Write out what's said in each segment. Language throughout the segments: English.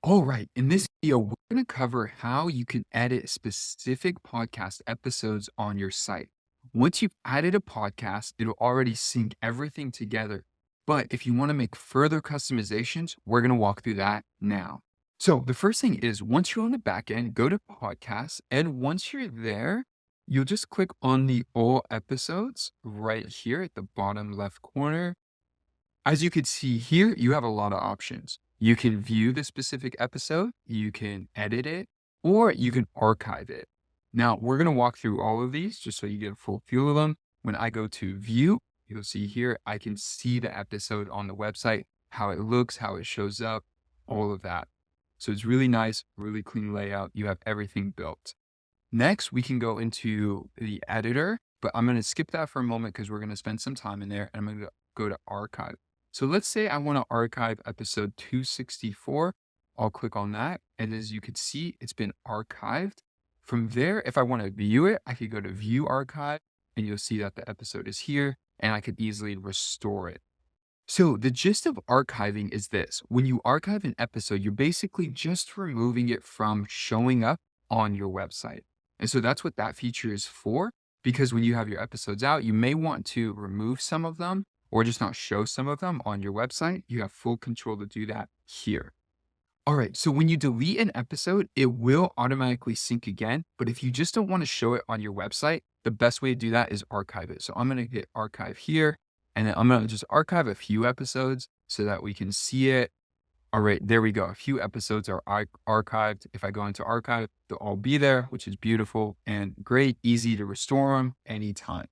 All right, in this video, we're going to cover how you can edit specific podcast episodes on your site. Once you've added a podcast, it'll already sync everything together. But if you want to make further customizations, we're going to walk through that now. So the first thing is once you're on the back end, go to podcasts. And once you're there, you'll just click on the all episodes right here at the bottom left corner. As you can see here, you have a lot of options. You can view the specific episode, you can edit it, or you can archive it. Now, we're going to walk through all of these just so you get a full feel of them. When I go to view, you'll see here, I can see the episode on the website, how it looks, how it shows up, all of that. So it's really nice, really clean layout. You have everything built. Next, we can go into the editor, but I'm going to skip that for a moment because we're going to spend some time in there and I'm going to go to archive. So let's say I want to archive episode 264. I'll click on that. And as you can see, it's been archived. From there, if I want to view it, I could go to view archive and you'll see that the episode is here and I could easily restore it. So the gist of archiving is this. When you archive an episode, you're basically just removing it from showing up on your website. And so that's what that feature is for, because when you have your episodes out, you may want to remove some of them or just not show some of them on your website. You have full control to do that here. All right, so when you delete an episode, it will automatically sync again. But if you just don't want to show it on your website, the best way to do that is archive it. So I'm going to hit archive here, and then I'm going to just archive a few episodes so that we can see it. All right, there we go. A few episodes are archived. If I go into archive, they'll all be there, which is beautiful and great, easy to restore them anytime.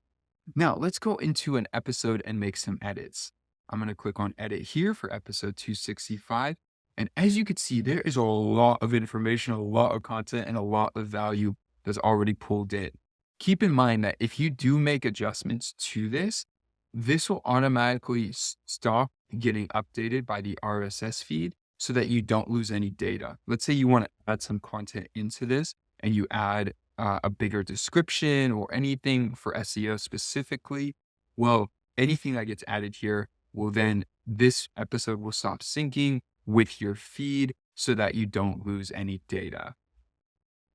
Now let's go into an episode and make some edits. I'm going to click on edit here for episode 265. And as you can see, there is a lot of information, a lot of content, and a lot of value that's already pulled in. Keep in mind that if you do make adjustments to this, this will automatically stop getting updated by the RSS feed so that you don't lose any data. Let's say you want to add some content into this and you add a bigger description or anything for SEO specifically. Well, anything that gets added here will then, this episode will stop syncing with your feed so that you don't lose any data.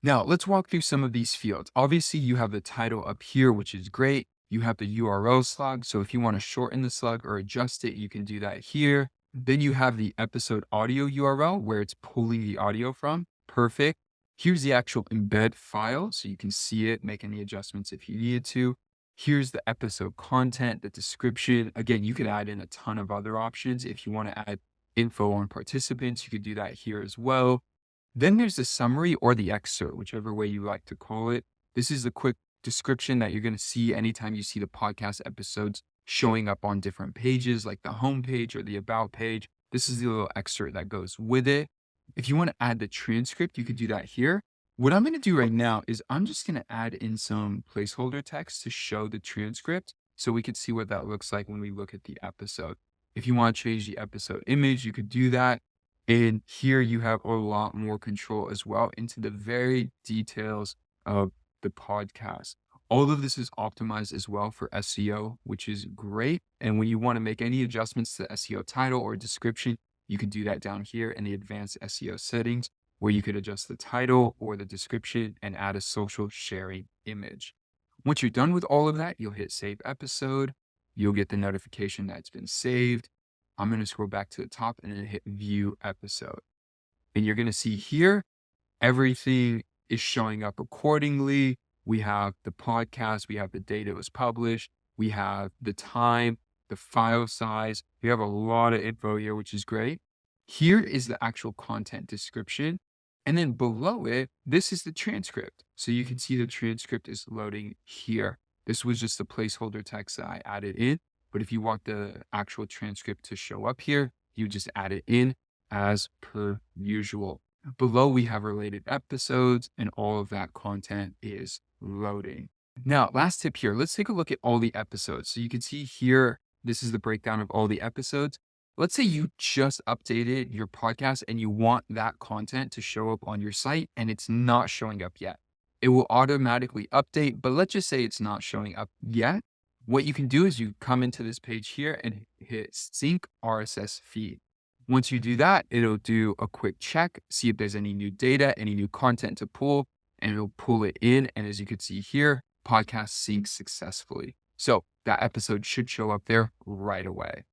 Now let's walk through some of these fields. Obviously you have the title up here, which is great. You have the URL slug. So if you want to shorten the slug or adjust it, you can do that here. Then you have the episode audio URL where it's pulling the audio from. Perfect. Here's the actual embed file, so you can see it, make any adjustments if you needed to. Here's the episode content, the description. Again, you could add in a ton of other options. If you want to add info on participants, you could do that here as well. Then there's the summary or the excerpt, whichever way you like to call it. This is the quick description that you're going to see anytime you see the podcast episodes showing up on different pages, like the home page or the about page. This is the little excerpt that goes with it. If you want to add the transcript, you could do that here. What I'm going to do right now is I'm just going to add in some placeholder text to show the transcript so we could see what that looks like when we look at the episode. If you want to change the episode image, you could do that. And here you have a lot more control as well into the very details of the podcast. All of this is optimized as well for SEO, which is great. And when you want to make any adjustments to the SEO title or description, you can do that down here in the advanced SEO settings, where you could adjust the title or the description and add a social sharing image. Once you're done with all of that, you'll hit save episode. You'll get the notification that it's been saved. I'm going to scroll back to the top and then hit view episode. And you're going to see here, everything is showing up accordingly. We have the podcast, we have the date it was published, we have the time, the file size. We have a lot of info here, which is great. Here is the actual content description. And then below it, this is the transcript. So you can see the transcript is loading here. This was just the placeholder text that I added in. But if you want the actual transcript to show up here, you just add it in as per usual. Below, we have related episodes and all of that content is loading. Now, last tip here, let's take a look at all the episodes. So you can see here, this is the breakdown of all the episodes. Let's say you just updated your podcast and you want that content to show up on your site and it's not showing up yet. It will automatically update, but let's just say it's not showing up yet. What you can do is you come into this page here and hit sync RSS feed. Once you do that, it'll do a quick check, see if there's any new data, any new content to pull, and it'll pull it in. And as you can see here, podcast syncs successfully. So that episode should show up there right away.